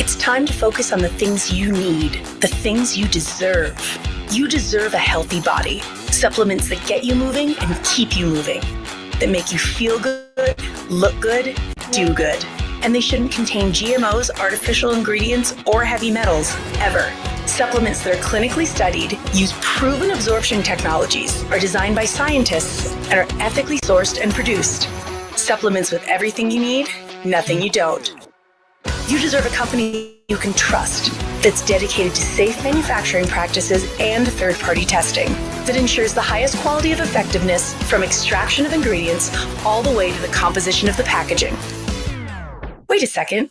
It's time to focus on the things you need, the things you deserve. You deserve a healthy body, supplements that get you moving and keep you moving, that make you feel good, look good, do good. And they shouldn't contain GMOs, artificial ingredients, or heavy metals, ever. Supplements that are clinically studied, use proven absorption technologies, are designed by scientists, and are ethically sourced and produced. Supplements with everything you need, nothing you don't. You deserve a company you can trust, that's dedicated to safe manufacturing practices and third-party testing, that ensures the highest quality of effectiveness from extraction of ingredients all the way to the composition of the packaging. Wait a second.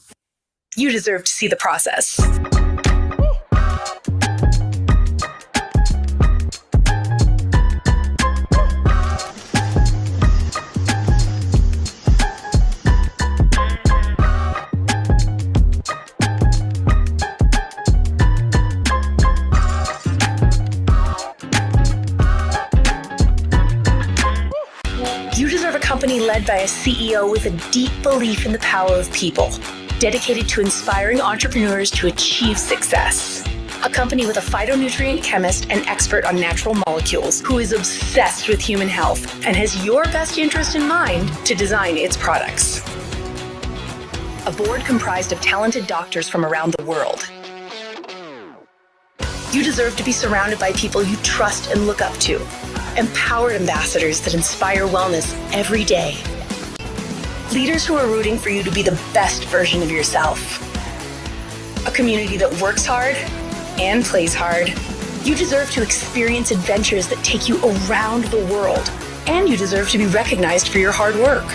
You deserve to see the process. You deserve a company led by a CEO with a deep belief in the power of people, dedicated to inspiring entrepreneurs to achieve success. A company with a phytonutrient chemist and expert on natural molecules who is obsessed with human health and has your best interest in mind to design its products. A board comprised of talented doctors from around the world. You deserve to be surrounded by people you trust and look up to. Empowered ambassadors that inspire wellness every day. Leaders who are rooting for you to be the best version of yourself. A community that works hard and plays hard. You deserve to experience adventures that take you around the world, and you deserve to be recognized for your hard work.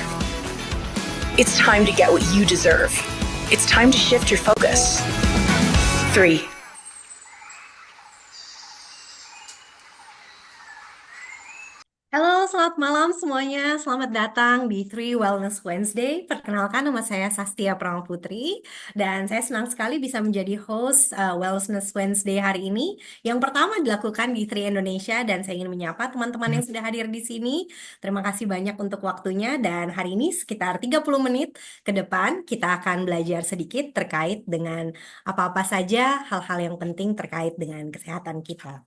It's time to get what you deserve. It's time to shift your focus. 3. Halo, selamat malam semuanya. Selamat datang di Three Wellness Wednesday. Perkenalkan, nama saya Sastia Pramaputri dan saya senang sekali bisa menjadi host Wellness Wednesday hari ini. Yang pertama dilakukan di Three Indonesia dan saya ingin menyapa teman-teman yang sudah hadir di sini. Terima kasih banyak untuk waktunya dan hari ini sekitar 30 menit ke depan kita akan belajar sedikit terkait dengan apa-apa saja hal-hal yang penting terkait dengan kesehatan kita.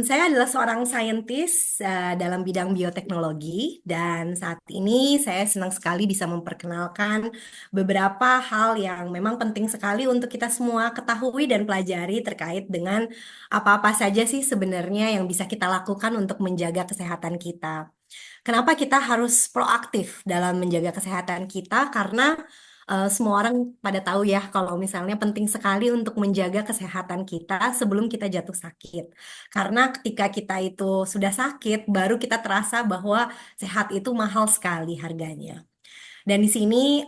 Saya adalah seorang saintis dalam bidang bioteknologi dan saat ini saya senang sekali bisa memperkenalkan beberapa hal yang memang penting sekali untuk kita semua ketahui dan pelajari terkait dengan apa-apa saja sih sebenarnya yang bisa kita lakukan untuk menjaga kesehatan kita. Kenapa kita harus proaktif dalam menjaga kesehatan kita? Karena semua orang pada tahu ya kalau misalnya penting sekali untuk menjaga kesehatan kita sebelum kita jatuh sakit. Karena ketika kita itu sudah sakit, baru kita terasa bahwa sehat itu mahal sekali harganya. Dan di sini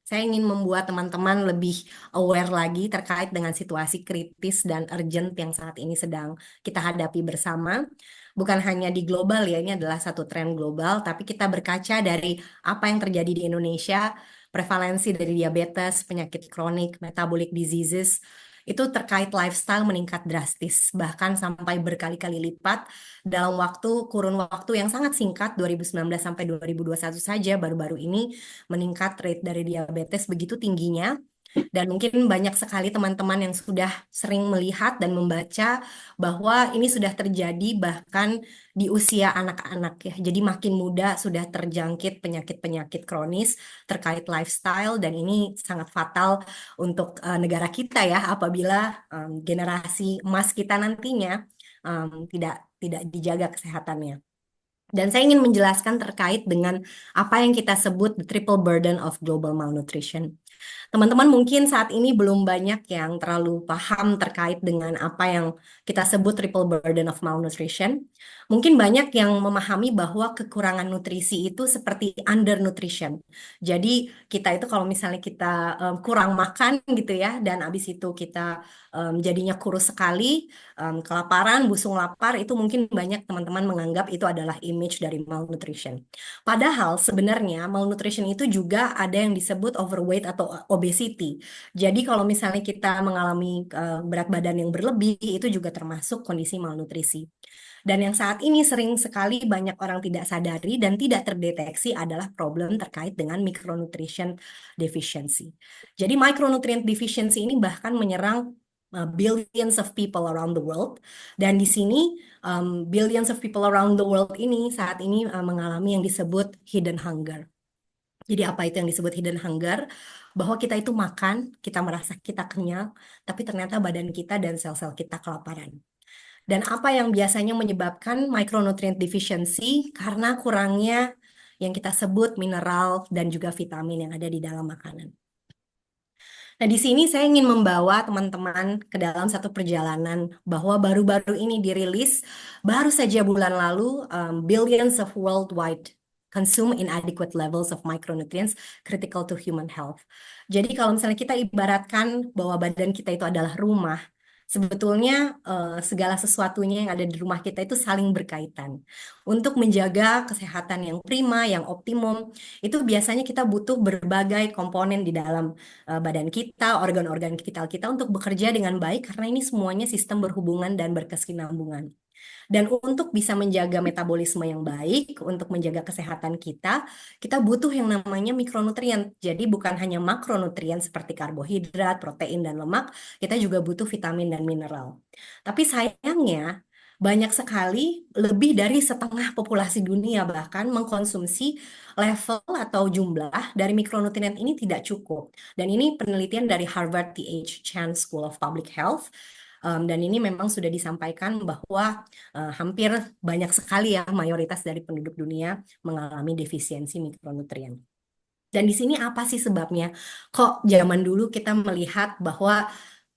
saya ingin membuat teman-teman lebih aware lagi terkait dengan situasi kritis dan urgent yang saat ini sedang kita hadapi bersama. Bukan hanya di global ya, ini adalah satu tren global, tapi kita berkaca dari apa yang terjadi di Indonesia, prevalensi dari diabetes, penyakit kronik, metabolic diseases, itu terkait lifestyle meningkat drastis, bahkan sampai berkali-kali lipat dalam kurun waktu yang sangat singkat, 2019 sampai 2021 saja, baru-baru ini meningkat rate dari diabetes begitu tingginya. Dan mungkin banyak sekali teman-teman yang sudah sering melihat dan membaca bahwa ini sudah terjadi bahkan di usia anak-anak ya. Jadi makin muda sudah terjangkit penyakit-penyakit kronis terkait lifestyle dan ini sangat fatal untuk negara kita ya apabila generasi emas kita nantinya tidak dijaga kesehatannya. Dan saya ingin menjelaskan terkait dengan apa yang kita sebut the triple burden of global malnutrition. Teman-teman mungkin saat ini belum banyak yang terlalu paham terkait dengan apa yang kita sebut triple burden of malnutrition. Mungkin banyak yang memahami bahwa kekurangan nutrisi itu seperti undernutrition. Jadi kita itu kalau misalnya kita kurang makan gitu ya, dan abis itu kita jadinya kurus sekali, kelaparan, busung lapar, itu mungkin banyak teman-teman menganggap itu adalah image image dari malnutrition. Padahal sebenarnya malnutrition itu juga ada yang disebut overweight atau obesity. Jadi kalau misalnya kita mengalami berat badan yang berlebih, itu juga termasuk kondisi malnutrisi. Dan yang saat ini sering sekali banyak orang tidak sadari dan tidak terdeteksi adalah problem terkait dengan micronutrition deficiency. Jadi micronutrient deficiency ini bahkan menyerang billions of people around the world. Dan di sini billions of people around the world ini saat ini mengalami yang disebut hidden hunger. Jadi apa itu yang disebut hidden hunger? Bahwa kita itu makan, kita merasa kita kenyang, tapi ternyata badan kita dan sel-sel kita kelaparan. Dan apa yang biasanya menyebabkan micronutrient deficiency? Karena kurangnya yang kita sebut mineral dan juga vitamin yang ada di dalam makanan. Nah, di sini saya ingin membawa teman-teman ke dalam satu perjalanan bahwa baru-baru ini dirilis, baru saja bulan lalu, billions of worldwide consume inadequate levels of micronutrients critical to human health. Jadi kalau misalnya kita ibaratkan bahwa badan kita itu adalah rumah, sebetulnya segala sesuatunya yang ada di rumah kita itu saling berkaitan. Untuk menjaga kesehatan yang prima, yang optimum, itu biasanya kita butuh berbagai komponen di dalam badan kita, organ-organ vital kita untuk bekerja dengan baik karena ini semuanya sistem berhubungan dan berkesinambungan. Dan untuk bisa menjaga metabolisme yang baik, untuk menjaga kesehatan kita, kita butuh yang namanya mikronutrien. Jadi bukan hanya makronutrien seperti karbohidrat, protein, dan lemak, kita juga butuh vitamin dan mineral. Tapi sayangnya, banyak sekali, lebih dari setengah populasi dunia bahkan mengkonsumsi level atau jumlah dari mikronutrien ini tidak cukup. Dan ini penelitian dari Harvard T.H. Chan School of Public Health. Dan ini memang sudah disampaikan bahwa hampir banyak sekali ya mayoritas dari penduduk dunia mengalami defisiensi mikronutrien. Dan di sini apa sih sebabnya? Kok zaman dulu kita melihat bahwa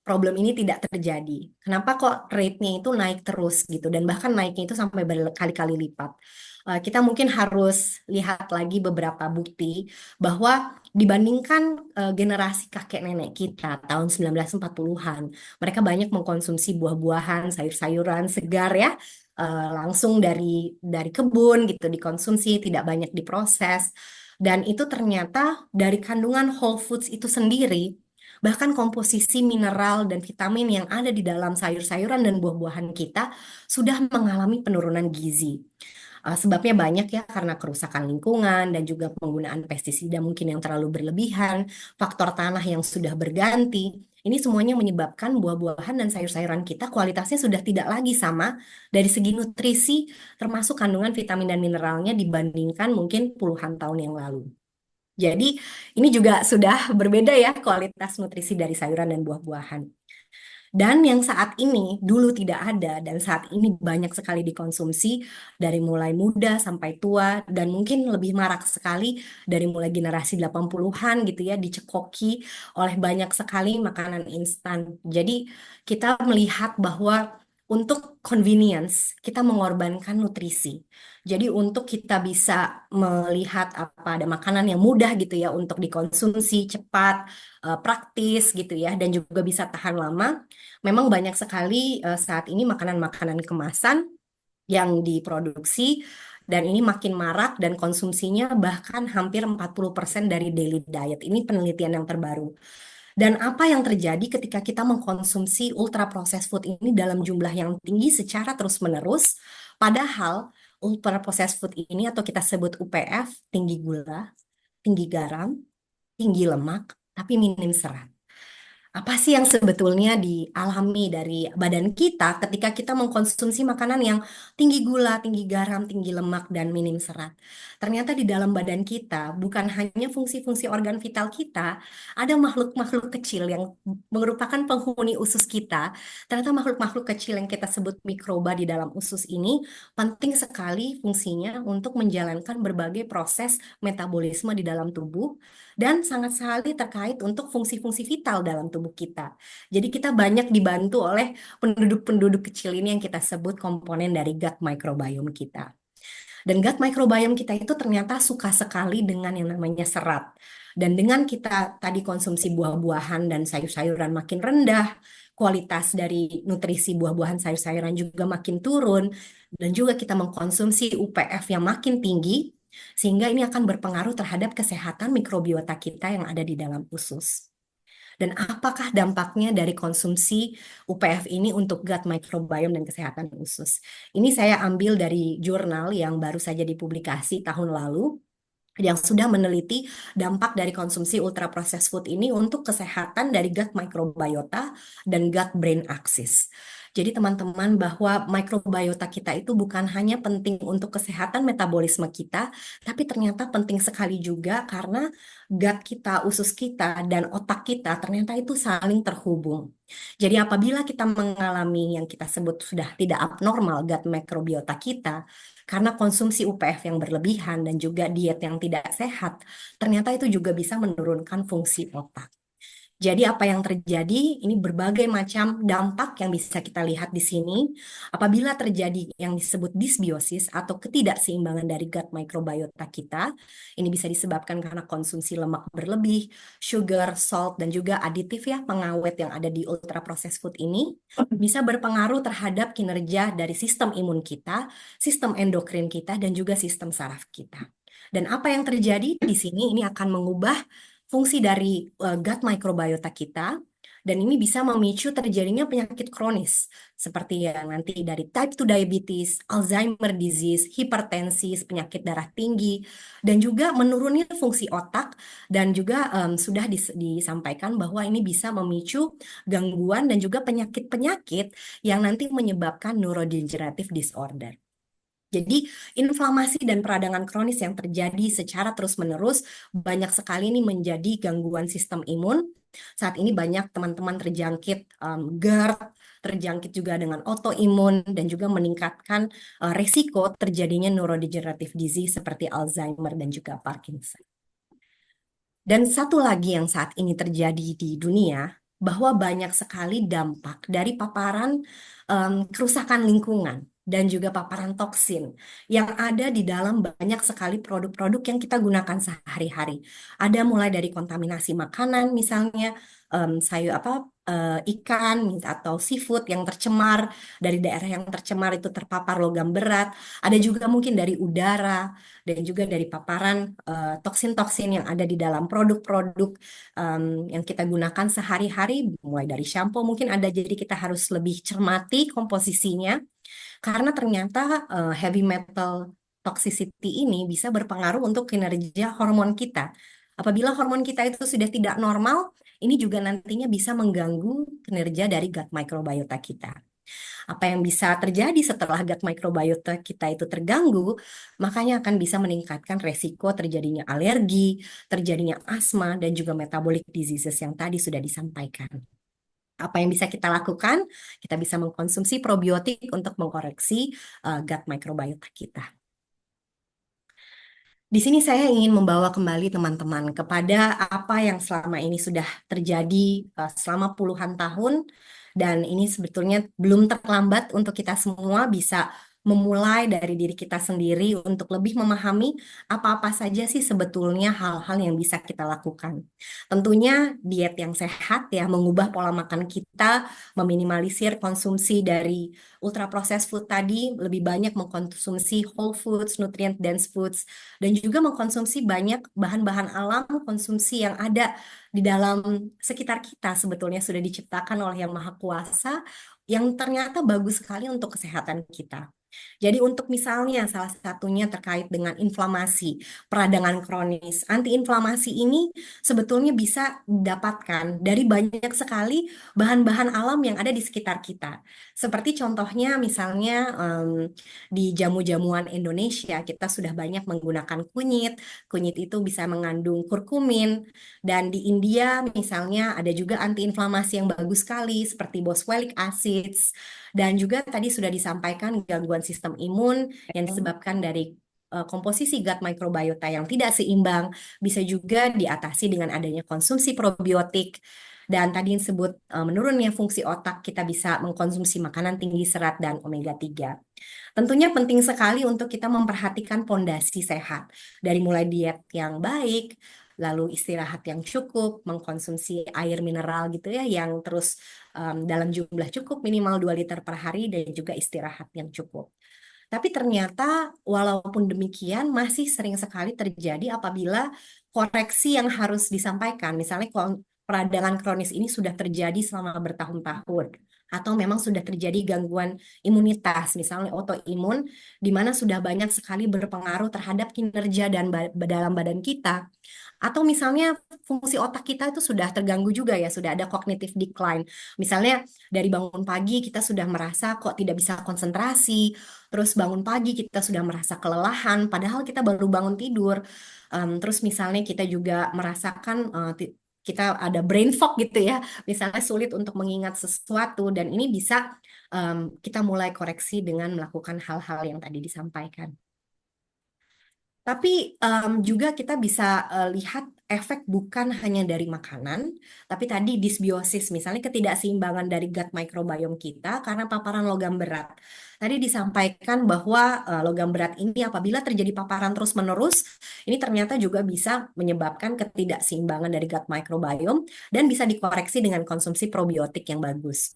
problem ini tidak terjadi? Kenapa kok rate-nya itu naik terus gitu? Dan bahkan naiknya itu sampai berkali-kali lipat. Kita mungkin harus lihat lagi beberapa bukti bahwa dibandingkan generasi kakek nenek kita tahun 1940-an, mereka banyak mengkonsumsi buah-buahan, sayur-sayuran segar ya, langsung dari kebun gitu dikonsumsi, tidak banyak diproses. Dan itu ternyata dari kandungan whole foods itu sendiri, bahkan komposisi mineral dan vitamin yang ada di dalam sayur-sayuran dan buah-buahan kita sudah mengalami penurunan gizi. Sebabnya banyak ya karena kerusakan lingkungan dan juga penggunaan pestisida mungkin yang terlalu berlebihan, faktor tanah yang sudah berganti. Ini semuanya menyebabkan buah-buahan dan sayur-sayuran kita kualitasnya sudah tidak lagi sama dari segi nutrisi, termasuk kandungan vitamin dan mineralnya dibandingkan mungkin puluhan tahun yang lalu. Jadi ini juga sudah berbeda ya kualitas nutrisi dari sayuran dan buah-buahan. Dan yang saat ini dulu tidak ada dan saat ini banyak sekali dikonsumsi dari mulai muda sampai tua dan mungkin lebih marak sekali dari mulai generasi 80-an gitu ya dicekoki oleh banyak sekali makanan instan. Jadi kita melihat bahwa untuk convenience kita mengorbankan nutrisi. Jadi untuk kita bisa melihat apa ada makanan yang mudah gitu ya untuk dikonsumsi cepat, praktis gitu ya dan juga bisa tahan lama. Memang banyak sekali saat ini makanan-makanan kemasan yang diproduksi dan ini makin marak dan konsumsinya bahkan hampir 40% dari daily diet. Ini penelitian yang terbaru. Dan apa yang terjadi ketika kita mengkonsumsi ultra processed food ini dalam jumlah yang tinggi secara terus-menerus, padahal ultra processed food ini atau kita sebut UPF, tinggi gula, tinggi garam, tinggi lemak, tapi minim serat. Apa sih yang sebetulnya dialami dari badan kita ketika kita mengkonsumsi makanan yang tinggi gula, tinggi garam, tinggi lemak, dan minim serat? Ternyata di dalam badan kita bukan hanya fungsi-fungsi organ vital kita, ada makhluk-makhluk kecil yang merupakan penghuni usus kita. Ternyata makhluk-makhluk kecil yang kita sebut mikroba di dalam usus ini penting sekali fungsinya untuk menjalankan berbagai proses metabolisme di dalam tubuh dan sangat sekali terkait untuk fungsi-fungsi vital dalam tubuh kita. Jadi kita banyak dibantu oleh penduduk-penduduk kecil ini yang kita sebut komponen dari gut microbiome kita. Dan gut microbiome kita itu ternyata suka sekali dengan yang namanya serat. Dan dengan kita tadi konsumsi buah-buahan dan sayur-sayuran makin rendah, kualitas dari nutrisi buah-buahan sayur-sayuran juga makin turun, dan juga kita mengkonsumsi UPF yang makin tinggi, sehingga ini akan berpengaruh terhadap kesehatan mikrobiota kita yang ada di dalam usus. Dan apakah dampaknya dari konsumsi UPF ini untuk gut microbiome dan kesehatan usus? Ini saya ambil dari jurnal yang baru saja dipublikasi tahun lalu, yang sudah meneliti dampak dari konsumsi ultra processed food ini untuk kesehatan dari gut microbiota dan gut brain axis. Jadi teman-teman, bahwa microbiota kita itu bukan hanya penting untuk kesehatan metabolisme kita, tapi ternyata penting sekali juga karena gut kita, usus kita, dan otak kita ternyata itu saling terhubung. Jadi apabila kita mengalami yang kita sebut sudah tidak abnormal gut microbiota kita, karena konsumsi UPF yang berlebihan dan juga diet yang tidak sehat, ternyata itu juga bisa menurunkan fungsi otak. Jadi apa yang terjadi, ini berbagai macam dampak yang bisa kita lihat di sini. Apabila terjadi yang disebut dysbiosis atau ketidakseimbangan dari gut microbiota kita, ini bisa disebabkan karena konsumsi lemak berlebih, sugar, salt, dan juga aditif ya, pengawet yang ada di ultra processed food ini, bisa berpengaruh terhadap kinerja dari sistem imun kita, sistem endokrin kita, dan juga sistem saraf kita. Dan apa yang terjadi di sini, ini akan mengubah fungsi dari gut microbiota kita, dan ini bisa memicu terjadinya penyakit kronis seperti yang nanti dari type 2 diabetes, Alzheimer disease, hipertensi, penyakit darah tinggi, dan juga menurunnya fungsi otak, dan juga sudah disampaikan bahwa ini bisa memicu gangguan dan juga penyakit-penyakit yang nanti menyebabkan neurodegenerative disorder. Jadi inflamasi dan peradangan kronis yang terjadi secara terus-menerus banyak sekali ini menjadi gangguan sistem imun. Saat ini banyak teman-teman terjangkit GERD, terjangkit juga dengan autoimun, dan juga meningkatkan resiko terjadinya neurodegenerative disease seperti Alzheimer dan juga Parkinson. Dan satu lagi yang saat ini terjadi di dunia, bahwa banyak sekali dampak dari paparan kerusakan lingkungan dan juga paparan toksin yang ada di dalam banyak sekali produk-produk yang kita gunakan sehari-hari. Ada mulai dari kontaminasi makanan, misalnya sayur ikan atau seafood yang tercemar, dari daerah yang tercemar itu terpapar logam berat. Ada juga mungkin dari udara dan juga dari paparan toksin-toksin yang ada di dalam produk-produk yang kita gunakan sehari-hari, mulai dari shampoo mungkin ada, jadi kita harus lebih cermati komposisinya. Karena ternyata heavy metal toxicity ini bisa berpengaruh untuk kinerja hormon kita. Apabila hormon kita itu sudah tidak normal, ini juga nantinya bisa mengganggu kinerja dari gut microbiota kita. Apa yang bisa terjadi setelah gut microbiota kita itu terganggu, makanya akan bisa meningkatkan resiko terjadinya alergi, terjadinya asma, dan juga metabolic diseases yang tadi sudah disampaikan. Apa yang bisa kita lakukan? Kita bisa mengkonsumsi probiotik untuk mengkoreksi gut microbiota kita. Di sini saya ingin membawa kembali teman-teman kepada apa yang selama ini sudah terjadi selama puluhan tahun, dan ini sebetulnya belum terlambat untuk kita semua bisa memulai dari diri kita sendiri untuk lebih memahami apa-apa saja sih sebetulnya hal-hal yang bisa kita lakukan. Tentunya diet yang sehat ya, mengubah pola makan kita, meminimalisir konsumsi dari ultra processed food tadi, lebih banyak mengkonsumsi whole foods, nutrient dense foods, dan juga mengkonsumsi banyak bahan-bahan alam, konsumsi yang ada di dalam sekitar kita sebetulnya sudah diciptakan oleh Yang Maha Kuasa, yang ternyata bagus sekali untuk kesehatan kita. Jadi untuk misalnya salah satunya terkait dengan inflamasi, peradangan kronis, antiinflamasi ini sebetulnya bisa didapatkan dari banyak sekali bahan-bahan alam yang ada di sekitar kita. Seperti contohnya misalnya di jamu-jamuan Indonesia kita sudah banyak menggunakan kunyit. Kunyit itu bisa mengandung kurkumin, dan di India misalnya ada juga antiinflamasi yang bagus sekali seperti boswellic acids. Dan juga tadi sudah disampaikan gangguan sistem imun yang disebabkan dari komposisi gut microbiota yang tidak seimbang, bisa juga diatasi dengan adanya konsumsi probiotik. Dan tadi yang disebut menurunnya fungsi otak, kita bisa mengkonsumsi makanan tinggi serat dan omega 3. Tentunya penting sekali untuk kita memperhatikan pondasi sehat, dari mulai diet yang baik, lalu istirahat yang cukup, mengkonsumsi air mineral gitu ya, yang terus dalam jumlah cukup minimal 2 liter per hari, dan juga istirahat yang cukup. Tapi ternyata walaupun demikian masih sering sekali terjadi apabila koreksi yang harus disampaikan, misalnya peradangan kronis ini sudah terjadi selama bertahun-tahun, atau memang sudah terjadi gangguan imunitas, misalnya autoimun, di mana sudah banyak sekali berpengaruh terhadap kinerja dan dalam badan kita. Atau misalnya fungsi otak kita itu sudah terganggu juga ya, sudah ada cognitive decline. Misalnya dari bangun pagi kita sudah merasa kok tidak bisa konsentrasi, terus bangun pagi kita sudah merasa kelelahan, padahal kita baru bangun tidur. Terus misalnya kita juga merasakan kita ada brain fog gitu ya, misalnya sulit untuk mengingat sesuatu, dan ini bisa kita mulai koreksi dengan melakukan hal-hal yang tadi disampaikan. Tapi juga kita bisa lihat efek bukan hanya dari makanan, tapi tadi disbiosis, misalnya ketidakseimbangan dari gut microbiome kita karena paparan logam berat. Tadi disampaikan bahwa logam berat ini apabila terjadi paparan terus-menerus, ini ternyata juga bisa menyebabkan ketidakseimbangan dari gut microbiome dan bisa dikoreksi dengan konsumsi probiotik yang bagus.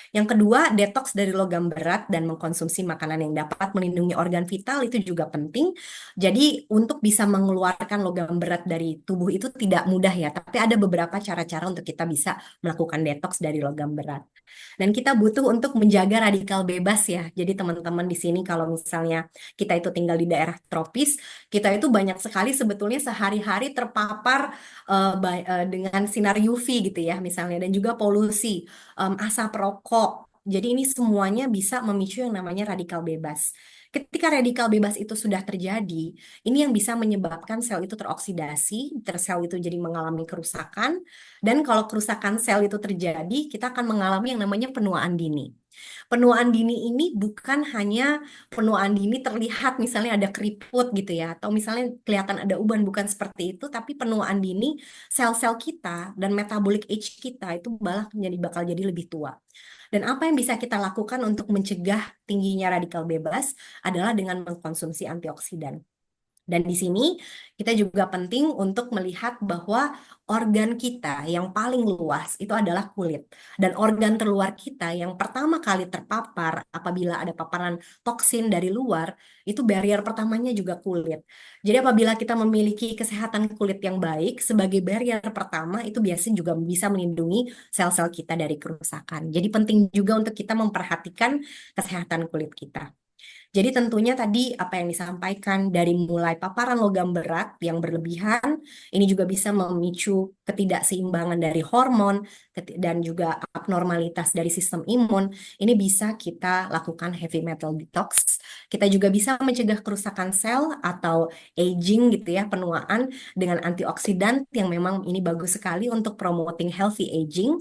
Yang kedua, detox dari logam berat dan mengkonsumsi makanan yang dapat melindungi organ vital itu juga penting. Jadi untuk bisa mengeluarkan logam berat dari tubuh itu tidak mudah ya, tapi ada beberapa cara-cara untuk kita bisa melakukan detox dari logam berat. Dan kita butuh untuk menjaga radikal bebas ya. Jadi teman-teman di sini kalau misalnya kita itu tinggal di daerah tropis, kita itu banyak sekali sebetulnya sehari-hari terpapar dengan sinar UV gitu ya misalnya, dan juga polusi, asap rokok. Jadi ini semuanya bisa memicu yang namanya radikal bebas. Ketika radikal bebas itu sudah terjadi, ini yang bisa menyebabkan sel itu teroksidasi, sel itu jadi mengalami kerusakan, dan kalau kerusakan sel itu terjadi, kita akan mengalami yang namanya penuaan dini. Penuaan dini ini bukan hanya penuaan dini terlihat misalnya ada keriput gitu ya, atau misalnya kelihatan ada uban, bukan seperti itu, tapi penuaan dini sel-sel kita dan metabolic age kita itu bakal jadi lebih tua. Dan apa yang bisa kita lakukan untuk mencegah tingginya radikal bebas adalah dengan mengkonsumsi antioksidan. Dan di sini kita juga penting untuk melihat bahwa organ kita yang paling luas itu adalah kulit. Dan organ terluar kita yang pertama kali terpapar apabila ada paparan toksin dari luar, itu barrier pertamanya juga kulit. Jadi apabila kita memiliki kesehatan kulit yang baik, sebagai barrier pertama itu biasanya juga bisa melindungi sel-sel kita dari kerusakan. Jadi penting juga untuk kita memperhatikan kesehatan kulit kita. Jadi tentunya tadi apa yang disampaikan dari mulai paparan logam berat yang berlebihan, ini juga bisa memicu ketidakseimbangan dari hormon dan juga abnormalitas dari sistem imun. Ini bisa kita lakukan heavy metal detox. Kita juga bisa mencegah kerusakan sel atau aging gitu ya, penuaan dengan antioksidan yang memang ini bagus sekali untuk promoting healthy aging,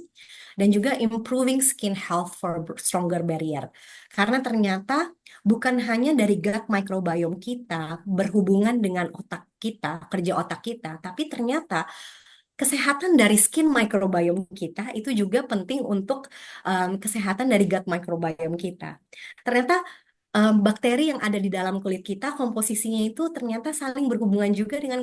dan juga improving skin health for stronger barrier. Karena ternyata bukan hanya dari gut microbiome kita berhubungan dengan otak kita, kerja otak kita, tapi ternyata kesehatan dari skin microbiome kita itu juga penting untuk kesehatan dari gut microbiome kita. Ternyata bakteri yang ada di dalam kulit kita komposisinya itu ternyata saling berhubungan juga dengan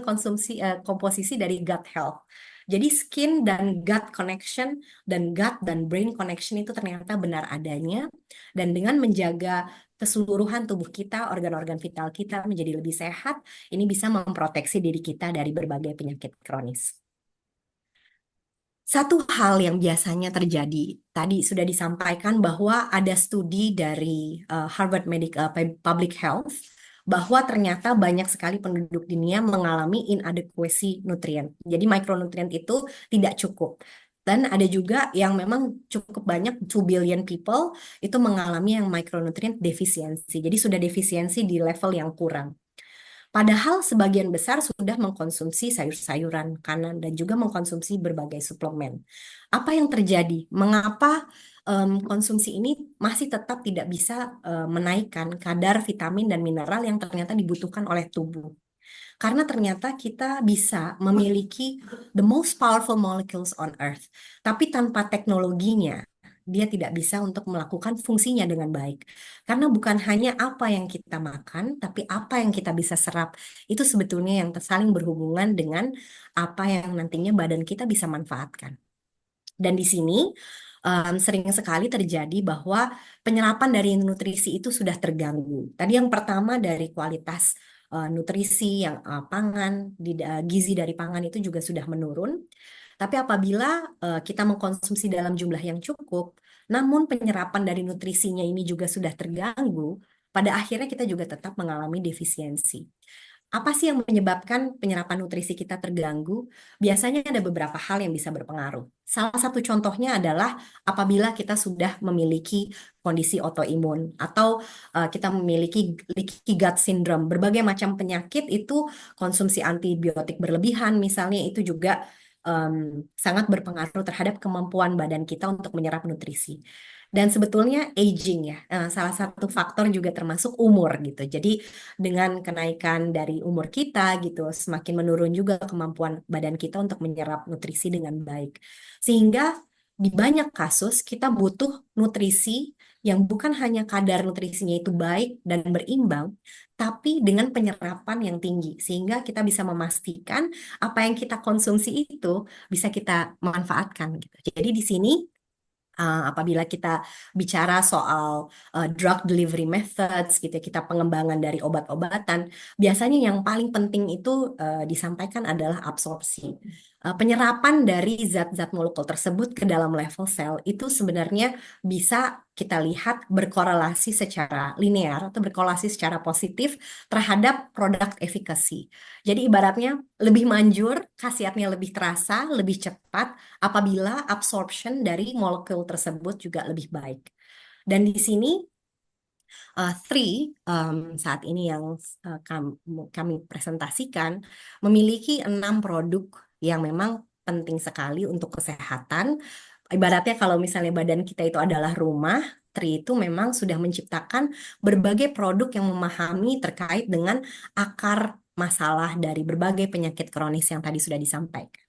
komposisi dari gut health. Jadi skin dan gut connection dan gut dan brain connection itu ternyata benar adanya, dan dengan menjaga keseluruhan tubuh kita, organ-organ vital kita menjadi lebih sehat, ini bisa memproteksi diri kita dari berbagai penyakit kronis. Satu hal yang biasanya terjadi, tadi sudah disampaikan bahwa ada studi dari Harvard Public Health, bahwa ternyata banyak sekali penduduk dunia mengalami inadequacy nutrient. Jadi mikronutrien itu tidak cukup. Dan ada juga yang memang cukup banyak, 2 billion people, itu mengalami yang micronutrient deficiency. Jadi sudah defisiensi di level yang kurang. Padahal sebagian besar sudah mengkonsumsi sayur-sayuran kanan dan juga mengkonsumsi berbagai suplemen. Apa yang terjadi? Mengapa konsumsi ini masih tetap tidak bisa menaikkan kadar vitamin dan mineral yang ternyata dibutuhkan oleh tubuh? Karena ternyata kita bisa memiliki the most powerful molecules on Earth, tapi tanpa teknologinya, dia tidak bisa untuk melakukan fungsinya dengan baik. Karena bukan hanya apa yang kita makan, tapi apa yang kita bisa serap. Itu sebetulnya yang saling berhubungan dengan apa yang nantinya badan kita bisa manfaatkan. Dan di sini sering sekali terjadi bahwa penyerapan dari nutrisi itu sudah terganggu. Tadi yang pertama dari kualitas nutrisi yang pangan, gizi dari pangan itu juga sudah menurun. Tapi apabila kita mengkonsumsi dalam jumlah yang cukup, namun penyerapan dari nutrisinya ini juga sudah terganggu, pada akhirnya kita juga tetap mengalami defisiensi. Apa sih yang menyebabkan penyerapan nutrisi kita terganggu? Biasanya ada beberapa hal yang bisa berpengaruh. Salah satu contohnya adalah apabila kita sudah memiliki kondisi autoimun atau kita memiliki leaky gut syndrome. Berbagai macam penyakit itu konsumsi antibiotik berlebihan misalnya itu juga sangat berpengaruh terhadap kemampuan badan kita untuk menyerap nutrisi. Dan sebetulnya aging ya, salah satu faktor juga termasuk umur gitu. Jadi dengan kenaikan dari umur kita gitu, semakin menurun juga kemampuan badan kita untuk menyerap nutrisi dengan baik. Sehingga di banyak kasus kita butuh nutrisi yang bukan hanya kadar nutrisinya itu baik dan berimbang, tapi dengan penyerapan yang tinggi. Sehingga kita bisa memastikan apa yang kita konsumsi itu bisa kita manfaatkan gitu. Jadi di sini apabila kita bicara soal drug delivery methods gitu ya, kita pengembangan dari obat-obatan, biasanya yang paling penting itu disampaikan adalah absorpsi. Penyerapan dari zat-zat molekul tersebut ke dalam level sel itu sebenarnya bisa kita lihat berkorelasi secara linear atau berkorelasi secara positif terhadap produk efikasi. Jadi ibaratnya lebih manjur, khasiatnya lebih terasa, lebih cepat apabila absorption dari molekul tersebut juga lebih baik. Dan di sini saat ini yang kami presentasikan memiliki 6 produk yang memang penting sekali untuk kesehatan. Ibaratnya kalau misalnya badan kita itu adalah rumah, Tri itu memang sudah menciptakan berbagai produk yang memahami terkait dengan akar masalah dari berbagai penyakit kronis yang tadi sudah disampaikan.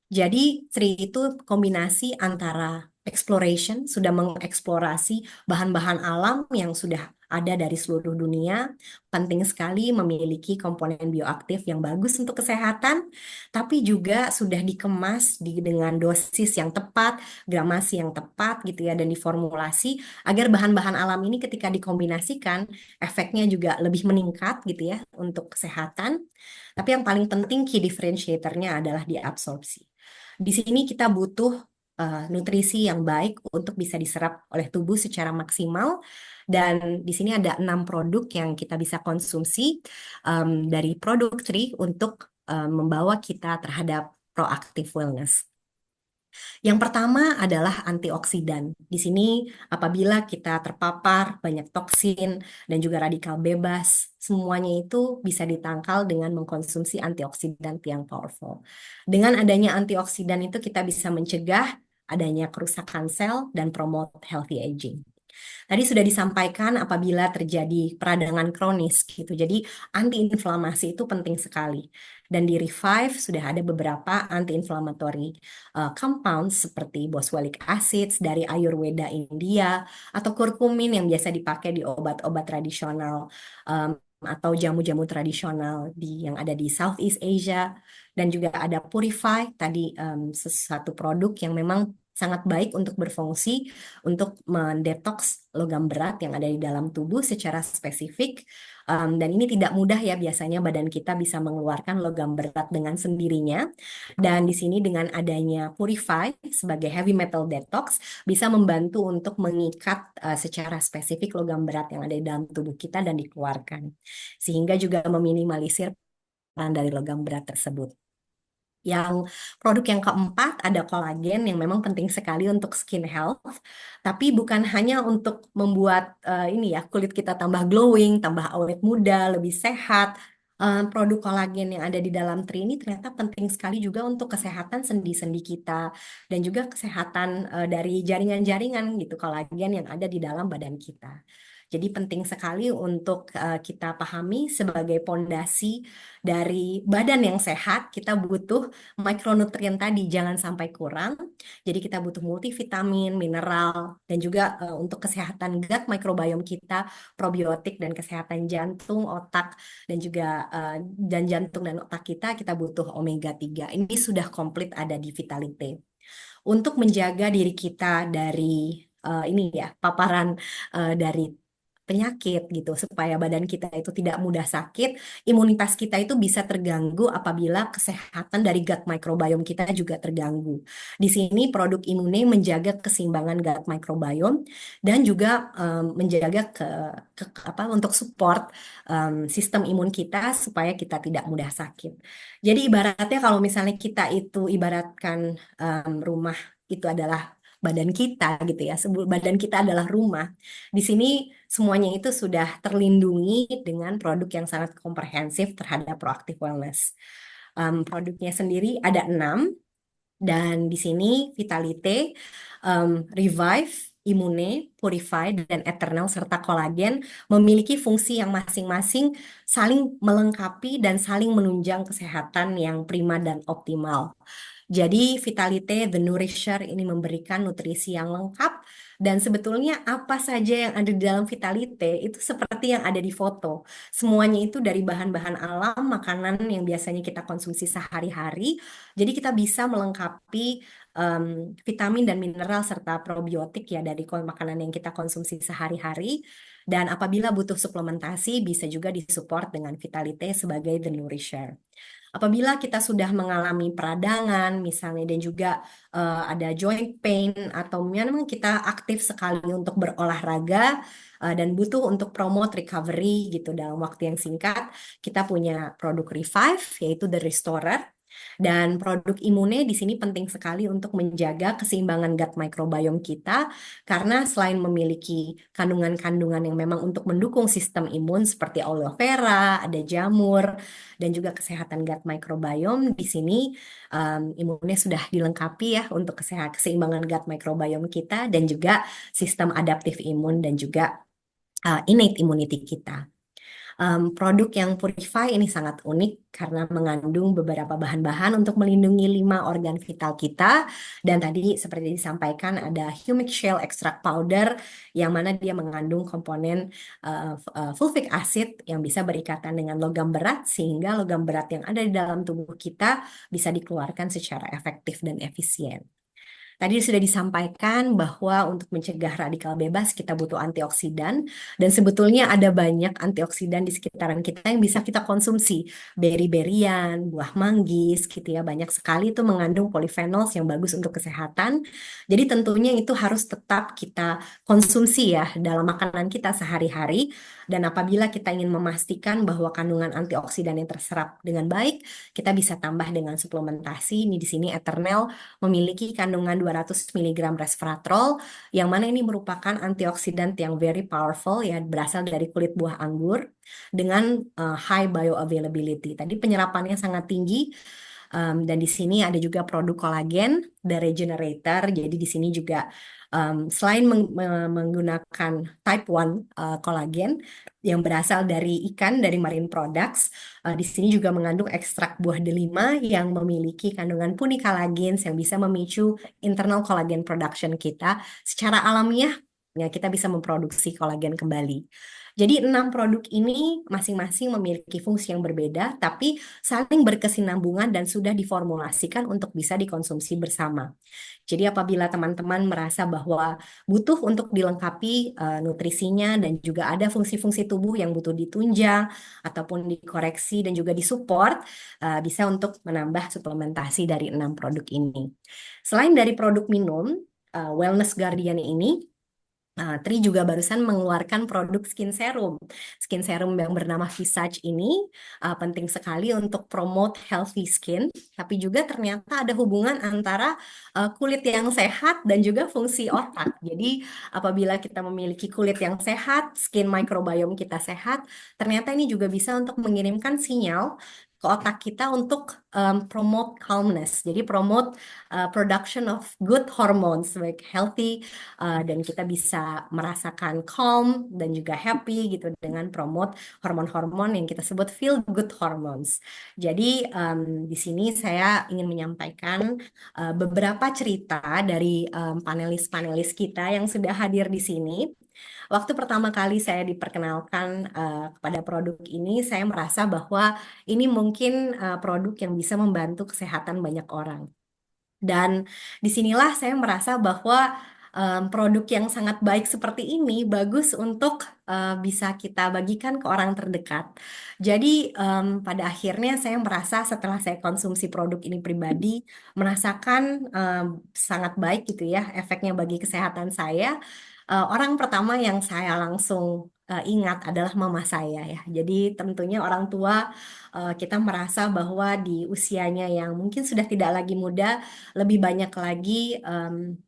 Jadi Tri itu kombinasi antara exploration, sudah mengeksplorasi bahan-bahan alam yang sudah ada dari seluruh dunia. Penting sekali memiliki komponen bioaktif yang bagus untuk kesehatan, tapi juga sudah dikemas dengan dosis yang tepat, gramasi yang tepat gitu ya, dan diformulasi agar bahan-bahan alam ini ketika dikombinasikan, efeknya juga lebih meningkat gitu ya untuk kesehatan. Tapi yang paling penting key differentiatornya adalah di absorpsi. Di sini kita butuh nutrisi yang baik untuk bisa diserap oleh tubuh secara maksimal. Dan di sini ada 6 produk yang kita bisa konsumsi dari produk Tri untuk membawa kita terhadap proaktif wellness. Yang pertama adalah antioksidan. Di sini apabila kita terpapar banyak toksin dan juga radikal bebas, semuanya itu bisa ditangkal dengan mengkonsumsi antioksidan yang powerful. Dengan adanya antioksidan itu kita bisa mencegah adanya kerusakan sel dan promote healthy aging. Tadi sudah disampaikan apabila terjadi peradangan kronis gitu. Jadi antiinflamasi itu penting sekali. Dan di Revive sudah ada beberapa anti-inflammatory compound seperti boswellic acids dari Ayurveda India atau kurkumin yang biasa dipakai di obat-obat tradisional atau jamu-jamu tradisional yang ada di Southeast Asia, dan juga ada Purify tadi sesuatu produk yang memang sangat baik untuk berfungsi untuk mendetoks logam berat yang ada di dalam tubuh secara spesifik. Dan ini tidak mudah ya, biasanya badan kita bisa mengeluarkan logam berat dengan sendirinya. Dan di sini dengan adanya Purify sebagai heavy metal detox bisa membantu untuk mengikat secara spesifik logam berat yang ada di dalam tubuh kita dan dikeluarkan. Sehingga juga meminimalisir peran dari logam berat tersebut. Yang produk yang keempat ada kolagen yang memang penting sekali untuk skin health, tapi bukan hanya untuk membuat ini ya kulit kita tambah glowing, tambah awet muda, lebih sehat. Produk kolagen yang ada di dalam Tri ini ternyata penting sekali juga untuk kesehatan sendi-sendi kita dan juga kesehatan dari jaringan-jaringan gitu kolagen yang ada di dalam badan kita. Jadi penting sekali untuk kita pahami sebagai pondasi dari badan yang sehat, kita butuh mikronutrien tadi jangan sampai kurang. Jadi kita butuh multivitamin, mineral, dan juga untuk kesehatan gut microbiome kita, probiotik dan kesehatan jantung, otak, dan juga dan jantung dan otak kita butuh omega 3. Ini sudah komplit ada di Vitalite. Untuk menjaga diri kita dari ini ya, paparan dari penyakit gitu, supaya badan kita itu tidak mudah sakit, imunitas kita itu bisa terganggu apabila kesehatan dari gut microbiome kita juga terganggu. Di sini produk Immune menjaga keseimbangan gut microbiome dan juga menjaga apa untuk support sistem imun kita supaya kita tidak mudah sakit. Jadi ibaratnya kalau misalnya kita itu ibaratkan rumah itu adalah badan kita gitu ya. Badan kita adalah rumah. Di sini semuanya itu sudah terlindungi dengan produk yang sangat komprehensif terhadap proactive wellness. Produknya sendiri ada 6 dan di sini Vitalite, Revive, Immune, Purify, dan Eternal serta kolagen memiliki fungsi yang masing-masing saling melengkapi dan saling menunjang kesehatan yang prima dan optimal. Jadi Vitalite The Nourisher ini memberikan nutrisi yang lengkap dan sebetulnya apa saja yang ada di dalam Vitalite itu seperti yang ada di foto. Semuanya itu dari bahan-bahan alam, makanan yang biasanya kita konsumsi sehari-hari. Jadi kita bisa melengkapi vitamin dan mineral serta probiotik ya dari makanan yang kita konsumsi sehari-hari. Dan apabila butuh suplementasi bisa juga disupport dengan Vitalite sebagai The Nourisher. Apabila kita sudah mengalami peradangan misalnya dan juga ada joint pain atau memang kita aktif sekali untuk berolahraga dan butuh untuk promote recovery gitu dalam waktu yang singkat, kita punya produk Revive yaitu The Restorer. Dan produk Immune di sini penting sekali untuk menjaga keseimbangan gut microbiome kita karena selain memiliki kandungan-kandungan yang memang untuk mendukung sistem imun seperti aloe vera, ada jamur, dan juga kesehatan gut microbiome, di sini Immune sudah dilengkapi ya untuk keseimbangan gut microbiome kita dan juga sistem adaptif imun dan juga innate immunity kita. Produk yang Purify ini sangat unik karena mengandung beberapa bahan-bahan untuk melindungi 5 organ vital kita. Dan tadi seperti disampaikan ada humic shale extract powder yang mana dia mengandung komponen fulvic acid yang bisa berikatan dengan logam berat sehingga logam berat yang ada di dalam tubuh kita bisa dikeluarkan secara efektif dan efisien. Tadi sudah disampaikan bahwa untuk mencegah radikal bebas kita butuh antioksidan dan sebetulnya ada banyak antioksidan di sekitaran kita yang bisa kita konsumsi. Beri-berian, buah manggis gitu ya, banyak sekali itu mengandung polyphenols yang bagus untuk kesehatan. Jadi tentunya itu harus tetap kita konsumsi ya dalam makanan kita sehari-hari dan apabila kita ingin memastikan bahwa kandungan antioksidan yang terserap dengan baik, kita bisa tambah dengan suplementasi. Ini di sini Eternal memiliki kandungan 200 mg resveratrol yang mana ini merupakan antioksidan yang very powerful ya berasal dari kulit buah anggur dengan high bioavailability. Tadi penyerapannya sangat tinggi. Dan di sini ada juga produk kolagen, The Regenerator. Jadi di sini juga selain menggunakan type 1 kolagen yang berasal dari ikan, dari marine products, di sini juga mengandung ekstrak buah delima yang memiliki kandungan punicalagens yang bisa memicu internal kolagen production kita secara alamiah. Ya, kita bisa memproduksi kolagen kembali. Jadi 6 produk ini masing-masing memiliki fungsi yang berbeda, tapi saling berkesinambungan dan sudah diformulasikan untuk bisa dikonsumsi bersama. Jadi apabila teman-teman merasa bahwa butuh untuk dilengkapi nutrisinya dan juga ada fungsi-fungsi tubuh yang butuh ditunjang ataupun dikoreksi dan juga disupport, bisa untuk menambah suplementasi dari 6 produk ini. Selain dari produk minum, Wellness Guardian ini, Tri juga barusan mengeluarkan produk skin serum. Skin serum yang bernama Visage ini penting sekali untuk promote healthy skin, tapi juga ternyata ada hubungan antara kulit yang sehat dan juga fungsi otak. Jadi apabila kita memiliki kulit yang sehat, skin microbiome kita sehat, ternyata ini juga bisa untuk mengirimkan sinyal ke otak kita untuk promote calmness. Jadi promote production of good hormones, like healthy, dan kita bisa merasakan calm dan juga happy gitu dengan promote hormon-hormon yang kita sebut feel good hormones. Jadi di sini saya ingin menyampaikan beberapa cerita dari panelis-panelis kita yang sudah hadir di sini. Waktu pertama kali saya diperkenalkan kepada produk ini, saya merasa bahwa ini mungkin produk yang bisa membantu kesehatan banyak orang. Dan disinilah saya merasa bahwa produk yang sangat baik seperti ini bagus untuk bisa kita bagikan ke orang terdekat. Jadi pada akhirnya saya merasa setelah saya konsumsi produk ini pribadi, merasakan sangat baik gitu ya efeknya bagi kesehatan saya. Orang pertama yang saya langsung ingat adalah mama saya ya. Jadi tentunya orang tua kita merasa bahwa di usianya yang mungkin sudah tidak lagi muda, lebih banyak lagi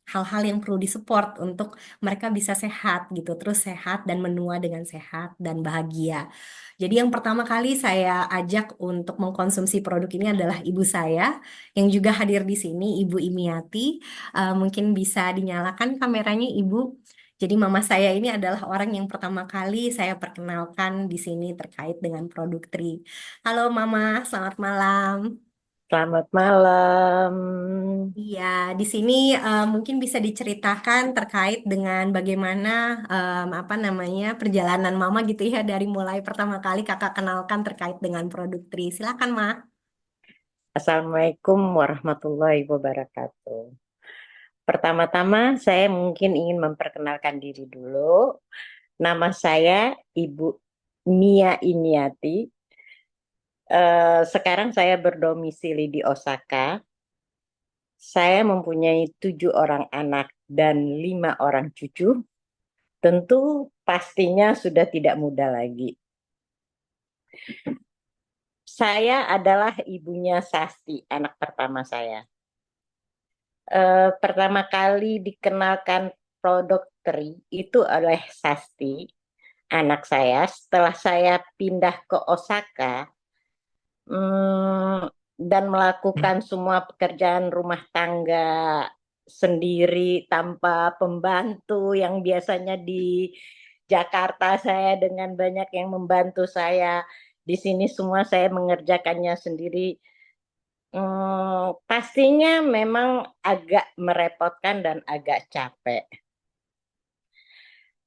hal-hal yang perlu disupport untuk mereka bisa sehat gitu, terus sehat dan menua dengan sehat dan bahagia. Jadi yang pertama kali saya ajak untuk mengkonsumsi produk ini adalah ibu saya yang juga hadir di sini, Ibu Imiati. Mungkin bisa dinyalakan kameranya, Ibu. Jadi mama saya ini adalah orang yang pertama kali saya perkenalkan di sini terkait dengan produk Tri. Halo Mama, selamat malam. Selamat malam. Iya, di sini mungkin bisa diceritakan terkait dengan bagaimana apa namanya perjalanan Mama gitu ya dari mulai pertama kali Kakak kenalkan terkait dengan produk Tri. Silakan, Ma. Assalamualaikum warahmatullahi wabarakatuh. Pertama-tama saya mungkin ingin memperkenalkan diri dulu. Nama saya Ibu Mia Iniati. Sekarang saya berdomisili di Osaka. Saya mempunyai 7 orang anak dan 5 orang cucu. Tentu pastinya sudah tidak muda lagi. Saya adalah ibunya Sasti, anak pertama saya. Pertama kali dikenalkan produk Tri itu oleh Sasti, anak saya. Setelah saya pindah ke Osaka dan melakukan semua pekerjaan rumah tangga sendiri tanpa pembantu yang biasanya di Jakarta saya dengan banyak yang membantu saya. Di sini semua saya mengerjakannya sendiri. Pastinya memang agak merepotkan dan agak capek.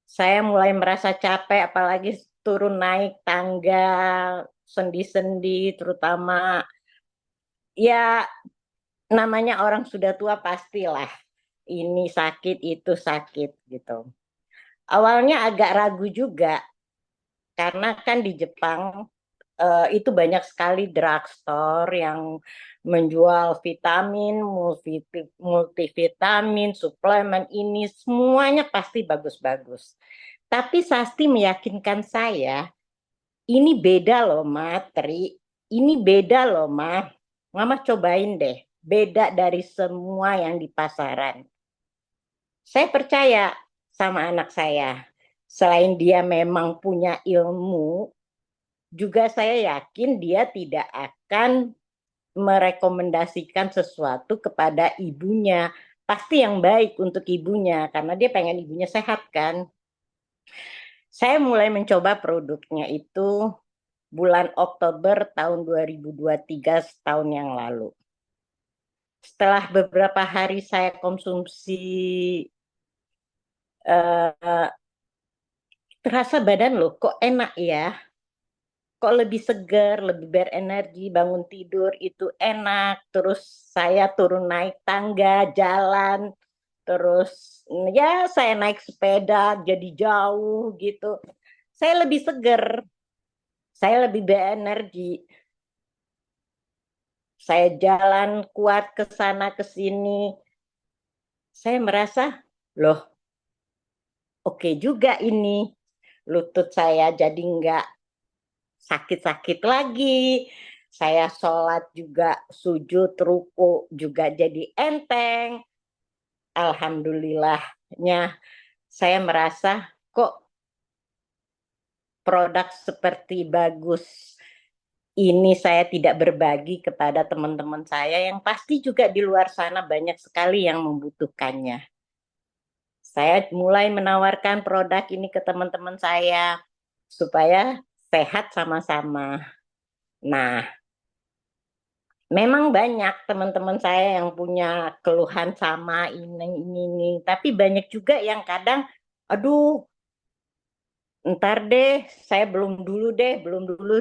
Saya mulai merasa capek, apalagi turun naik tangga, sendi-sendi, terutama ya namanya orang sudah tua pastilah ini sakit itu sakit gitu. Awalnya agak ragu juga karena kan di Jepang itu banyak sekali drugstore yang menjual vitamin, multivitamin, suplemen ini semuanya pasti bagus-bagus. Tapi Sasti meyakinkan saya, ini beda loh Ma, Tri. Ini beda loh Ma. Mama cobain deh. Beda dari semua yang di pasaran. Saya percaya sama anak saya. Selain dia memang punya ilmu, juga saya yakin dia tidak akan merekomendasikan sesuatu kepada ibunya. Pasti yang baik untuk ibunya, karena dia pengen ibunya sehat kan. Saya mulai mencoba produknya itu bulan Oktober tahun 2023, setahun yang lalu. Setelah beberapa hari saya konsumsi, terasa badan loh kok enak ya. Kok lebih segar, lebih berenergi, bangun tidur itu enak. Terus saya turun naik tangga, jalan. Terus ya saya naik sepeda jadi jauh gitu. Saya lebih segar, saya lebih berenergi. Saya jalan kuat ke sana ke sini. Saya merasa, loh, oke juga ini. Lutut saya jadi nggak sakit-sakit lagi. Saya sholat juga, sujud, ruku juga jadi enteng. Alhamdulillahnya saya merasa kok produk seperti bagus ini saya tidak berbagi kepada teman-teman saya yang pasti juga di luar sana banyak sekali yang membutuhkannya. Saya mulai menawarkan produk ini ke teman-teman saya supaya sehat sama-sama. Nah, memang banyak teman-teman saya yang punya keluhan sama ini. Tapi banyak juga yang kadang, aduh, ntar deh, saya belum dulu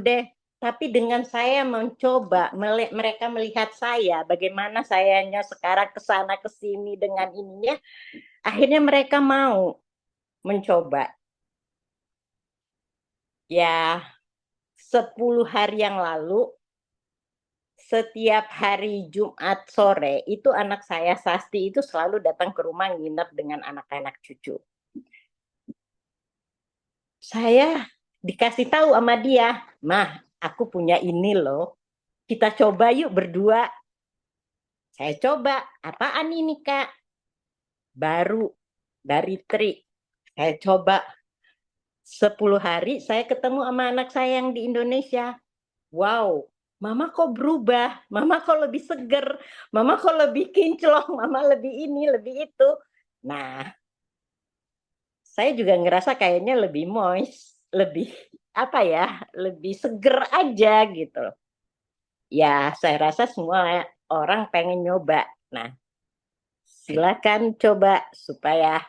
deh. Tapi dengan saya mencoba, mereka melihat saya, bagaimana sayanya sekarang ke sana ke sini dengan ininya, akhirnya mereka mau mencoba. Ya, 10 hari yang lalu, setiap hari Jumat sore, itu anak saya Sasti itu selalu datang ke rumah nginep dengan anak-anak cucu. Saya dikasih tahu sama dia, "Mah, aku punya ini loh. Kita coba yuk berdua." Saya coba, apaan ini Kak? Baru dari Tri. Saya coba 10 hari saya ketemu sama anak saya yang di Indonesia. Wow, Mama kok berubah? Mama kok lebih seger? Mama kok lebih kinclong? Mama lebih ini, lebih itu. Nah, saya juga ngerasa kayaknya lebih moist, lebih apa ya, lebih seger aja gitu. Ya, saya rasa semua orang pengen nyoba. Nah, silakan coba supaya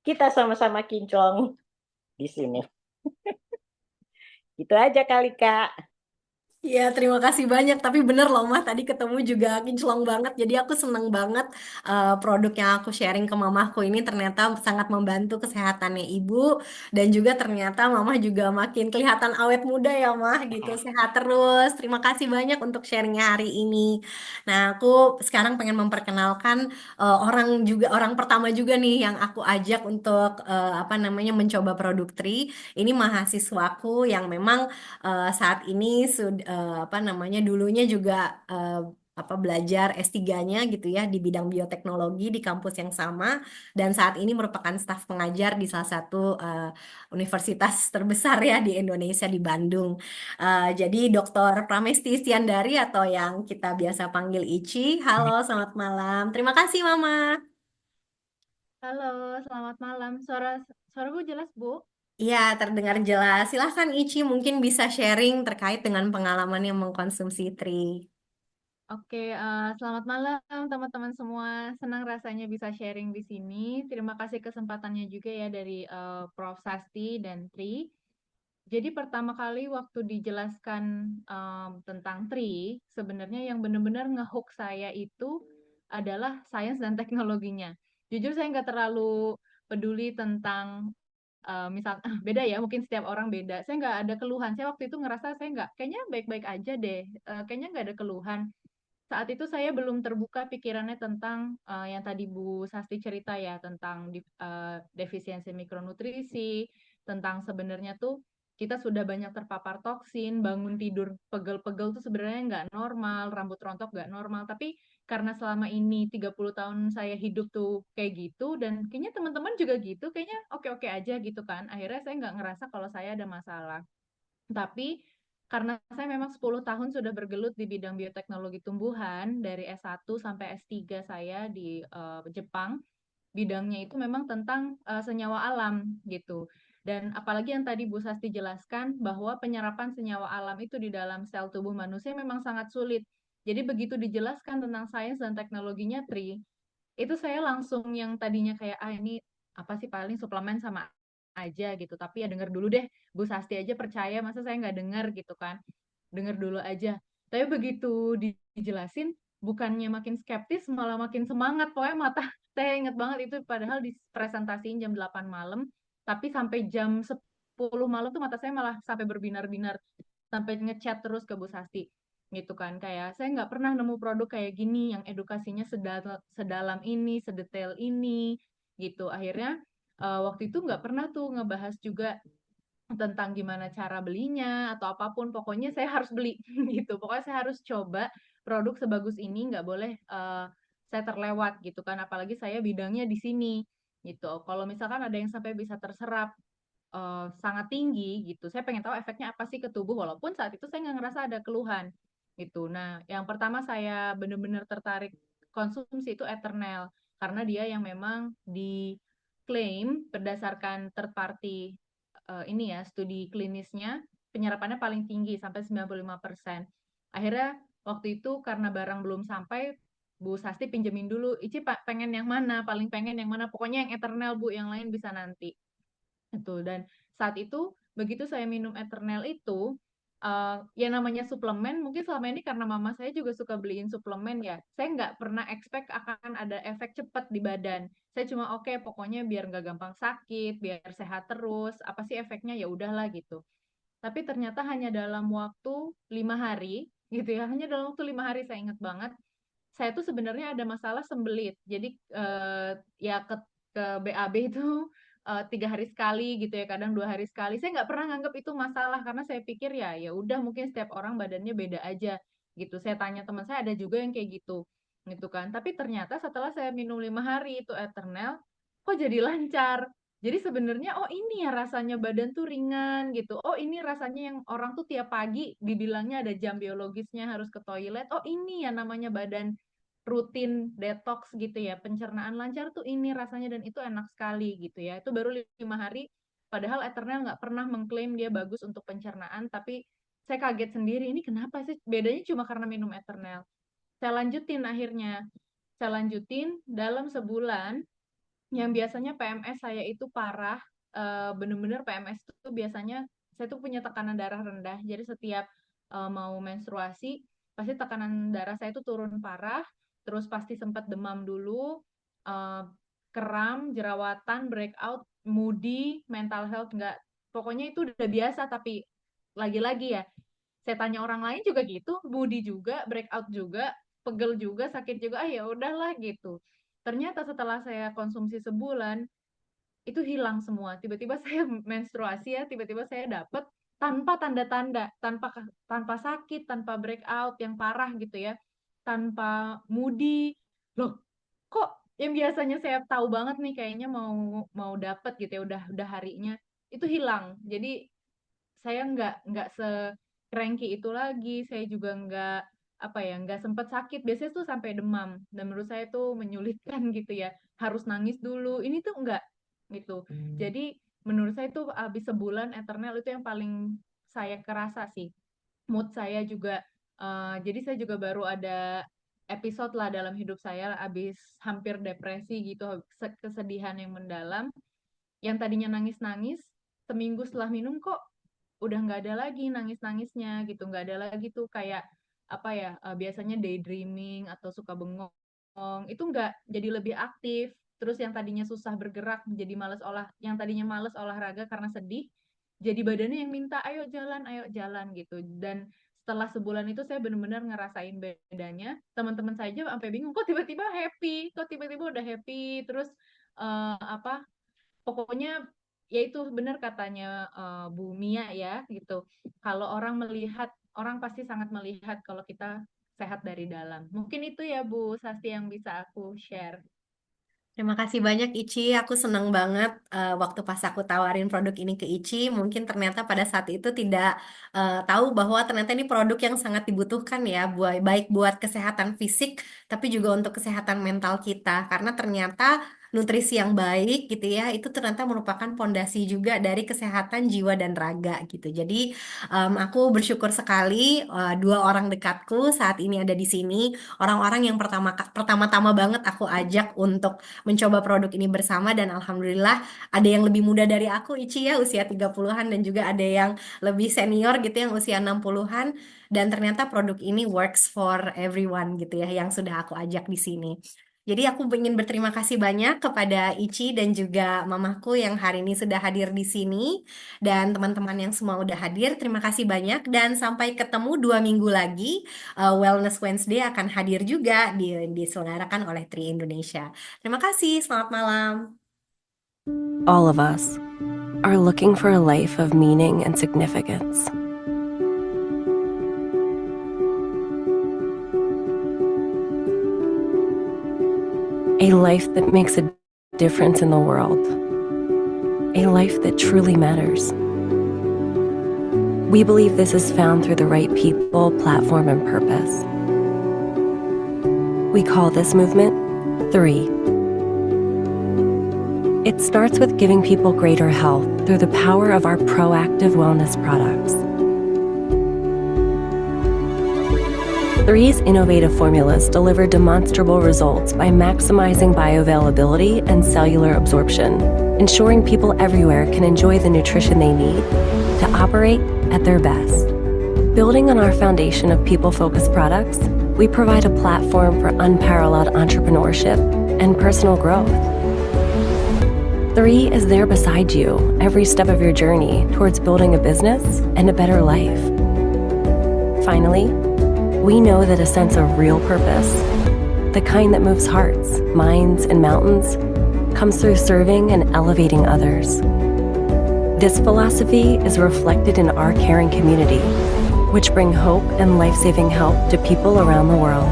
kita sama-sama kinclong di sini. Itu aja kali, Kak. Iya, terima kasih banyak. Tapi bener loh, Mah. Tadi ketemu juga kinclong banget. Jadi aku seneng banget produk yang aku sharing ke mamahku ini ternyata sangat membantu kesehatannya ibu. Dan juga ternyata mamah juga makin kelihatan awet muda ya, Mah. Gitu, sehat terus. Terima kasih banyak untuk sharingnya hari ini. Nah, aku sekarang pengen memperkenalkan orang pertama juga nih yang aku ajak untuk apa namanya mencoba produk Tri. Ini mahasiswaku yang memang saat ini sudah apa namanya dulunya juga apa belajar S3-nya gitu ya di bidang bioteknologi di kampus yang sama dan saat ini merupakan staf pengajar di salah satu universitas terbesar ya di Indonesia di Bandung. Jadi Dr. Pramesti Stiandari atau yang kita biasa panggil Ici. Halo, selamat malam. Terima kasih Mama. Halo, selamat malam. Suara Bu jelas, Bu? Iya, terdengar jelas. Silahkan Ici mungkin bisa sharing terkait dengan pengalaman yang mengkonsumsi Tri. Oke, selamat malam teman-teman semua. Senang rasanya bisa sharing di sini. Terima kasih kesempatannya juga ya dari Prof. Sasti dan Tri. Jadi pertama kali waktu dijelaskan tentang Tri, sebenarnya yang benar-benar ngehook saya itu adalah sains dan teknologinya. Jujur saya nggak terlalu peduli tentang misal beda ya, mungkin setiap orang beda. Saya nggak ada keluhan. Saya waktu itu ngerasa saya nggak, kayaknya baik-baik aja deh. Kayaknya nggak ada keluhan. Saat itu saya belum terbuka pikirannya tentang yang tadi Bu Sasti cerita ya, tentang defisiensi mikronutrisi, tentang sebenarnya tuh kita sudah banyak terpapar toksin, bangun tidur pegel-pegel tuh sebenarnya nggak normal, rambut rontok nggak normal. Tapi karena selama ini 30 tahun saya hidup tuh kayak gitu, dan kayaknya teman-teman juga gitu, kayaknya oke-oke aja gitu kan. Akhirnya saya nggak ngerasa kalau saya ada masalah. Tapi karena saya memang 10 tahun sudah bergelut di bidang bioteknologi tumbuhan, dari S1 sampai S3 saya di Jepang, bidangnya itu memang tentang senyawa alam gitu. Dan apalagi yang tadi Bu Sasti jelaskan bahwa penyerapan senyawa alam itu di dalam sel tubuh manusia memang sangat sulit. Jadi begitu dijelaskan tentang sains dan teknologinya Tri, itu saya langsung yang tadinya kayak ini apa sih paling suplemen sama aja gitu, tapi ya denger dulu deh Bu Sasti aja percaya, masa saya nggak denger gitu kan, denger dulu aja. Tapi begitu dijelasin, bukannya makin skeptis malah makin semangat. Pokoknya mata saya inget banget itu, padahal di presentasiin jam 8 malam, tapi sampai jam 10 malam tuh mata saya malah sampai berbinar-binar, sampai ngechat terus ke Bu Sasti gitu kan, kayak saya nggak pernah nemu produk kayak gini yang edukasinya sedalam ini, sedetail ini gitu. Akhirnya waktu itu nggak pernah tuh ngebahas juga tentang gimana cara belinya atau apapun, pokoknya saya harus beli gitu, pokoknya saya harus coba produk sebagus ini, nggak boleh saya terlewat gitu kan, apalagi saya bidangnya di sini gitu. Kalau misalkan ada yang sampai bisa terserap sangat tinggi gitu. Saya pengen tahu efeknya apa sih ke tubuh, walaupun saat itu saya nggak ngerasa ada keluhan gitu. Nah, yang pertama saya benar-benar tertarik konsumsi itu Eternal karena dia yang memang diklaim berdasarkan third party ini ya studi klinisnya penyerapannya paling tinggi sampai 95%. Akhirnya waktu itu karena barang belum sampai, Bu Sasti pinjemin dulu, Ici pengen yang mana, paling pengen yang mana, pokoknya yang Eternal Bu, yang lain bisa nanti. Itu dan saat itu begitu saya minum Eternal itu ya namanya suplemen mungkin selama ini karena mama saya juga suka beliin suplemen ya saya nggak pernah expect akan ada efek cepat di badan saya cuma oke, pokoknya biar nggak gampang sakit biar sehat terus apa sih efeknya ya udahlah gitu tapi ternyata hanya dalam waktu 5 hari gitu ya hanya dalam waktu 5 hari saya ingat banget saya tuh sebenarnya ada masalah sembelit jadi ya ke BAB itu 3 hari sekali gitu ya kadang 2 hari sekali saya nggak pernah nganggap itu masalah karena saya pikir ya udah mungkin setiap orang badannya beda aja gitu saya tanya teman saya ada juga yang kayak gitu kan tapi ternyata setelah saya minum 5 hari itu Eternal kok jadi lancar jadi sebenarnya oh ini ya rasanya badan tuh ringan gitu oh ini rasanya yang orang tuh tiap pagi dibilangnya ada jam biologisnya harus ke toilet oh ini ya namanya badan rutin detox gitu ya pencernaan lancar tuh ini rasanya dan itu enak sekali gitu ya itu baru 5 hari padahal Eternal nggak pernah mengklaim dia bagus untuk pencernaan tapi saya kaget sendiri ini kenapa sih bedanya cuma karena minum Eternal saya lanjutin akhirnya saya lanjutin dalam sebulan yang biasanya PMS saya itu parah bener-bener PMS itu biasanya saya tuh punya tekanan darah rendah jadi setiap mau menstruasi pasti tekanan darah saya itu turun parah terus pasti sempat demam dulu, kram, jerawatan, breakout, moody, mental health nggak, pokoknya itu udah biasa tapi lagi-lagi ya, saya tanya orang lain juga gitu, moody juga, breakout juga, pegel juga, sakit juga, ya udahlah gitu. Ternyata setelah saya konsumsi sebulan, itu hilang semua. Tiba-tiba saya menstruasi ya, tiba-tiba saya dapet tanpa tanda-tanda, tanpa sakit, tanpa breakout yang parah gitu ya tanpa moody. Loh, kok yang biasanya saya tahu banget nih kayaknya mau dapet gitu ya udah harinya itu hilang. Jadi saya nggak se-cranky itu lagi. Saya juga nggak sempat sakit. Biasanya tuh sampai demam dan menurut saya itu menyulitkan gitu ya. Harus nangis dulu. Ini tuh nggak gitu. Jadi menurut saya itu habis sebulan Eternal itu yang paling saya kerasa sih. Mood saya juga jadi saya juga baru ada episode lah dalam hidup saya habis hampir depresi gitu, kesedihan yang mendalam. Yang tadinya nangis-nangis, seminggu setelah minum kok udah nggak ada lagi nangis-nangisnya gitu, nggak ada lagi tuh kayak apa ya biasanya daydreaming atau suka bengong, itu nggak jadi lebih aktif. Terus yang tadinya susah bergerak jadi yang tadinya males olahraga karena sedih, jadi badannya yang minta ayo jalan gitu. Dan setelah sebulan itu saya benar-benar ngerasain bedanya. Teman-teman saya aja sampai bingung kok tiba-tiba happy, kok tiba-tiba udah happy. Terus apa? Pokoknya ya itu benar katanya Bu Mia ya gitu. Kalau orang pasti sangat melihat kalau kita sehat dari dalam. Mungkin itu ya Bu Sasti yang bisa aku share. Terima kasih banyak Ici, aku senang banget waktu pas aku tawarin produk ini ke Ici, mungkin ternyata pada saat itu tidak tahu bahwa ternyata ini produk yang sangat dibutuhkan ya, baik buat kesehatan fisik, tapi juga untuk kesehatan mental kita, karena ternyata nutrisi yang baik gitu ya, itu ternyata merupakan pondasi juga dari kesehatan jiwa dan raga gitu. Jadi aku bersyukur sekali dua orang dekatku saat ini ada di sini, orang-orang yang pertama-tama banget aku ajak untuk mencoba produk ini bersama dan alhamdulillah ada yang lebih muda dari aku Ici ya usia 30-an dan juga ada yang lebih senior gitu yang usia 60-an dan ternyata produk ini works for everyone gitu ya yang sudah aku ajak di sini. Jadi aku ingin berterima kasih banyak kepada Ici dan juga mamaku yang hari ini sudah hadir di sini dan teman-teman yang semua udah hadir. Terima kasih banyak dan sampai ketemu 2 minggu lagi. Wellness Wednesday akan hadir juga diselenggarakan oleh Tri Indonesia. Terima kasih, selamat malam. All of us are looking for a life of meaning and significance. A life that makes a difference in the world. a life that truly matters. We believe this is found through the right people, platform, and purpose. We call this movement 3. It starts with giving people greater health through the power of our proactive wellness products. 3's innovative formulas deliver demonstrable results by maximizing bioavailability and cellular absorption, ensuring people everywhere can enjoy the nutrition they need to operate at their best. Building on our foundation of people-focused products, we provide a platform for unparalleled entrepreneurship and personal growth. 3 is there beside you every step of your journey towards building a business and a better life. Finally, we know that a sense of real purpose, the kind that moves hearts, minds, and mountains, comes through serving and elevating others. This philosophy is reflected in our caring community, which bring hope and life-saving help to people around the world.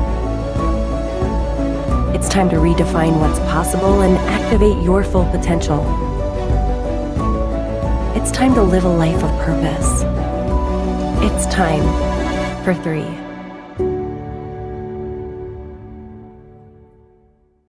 It's time to redefine what's possible and activate your full potential. It's time to live a life of purpose. It's time for 3.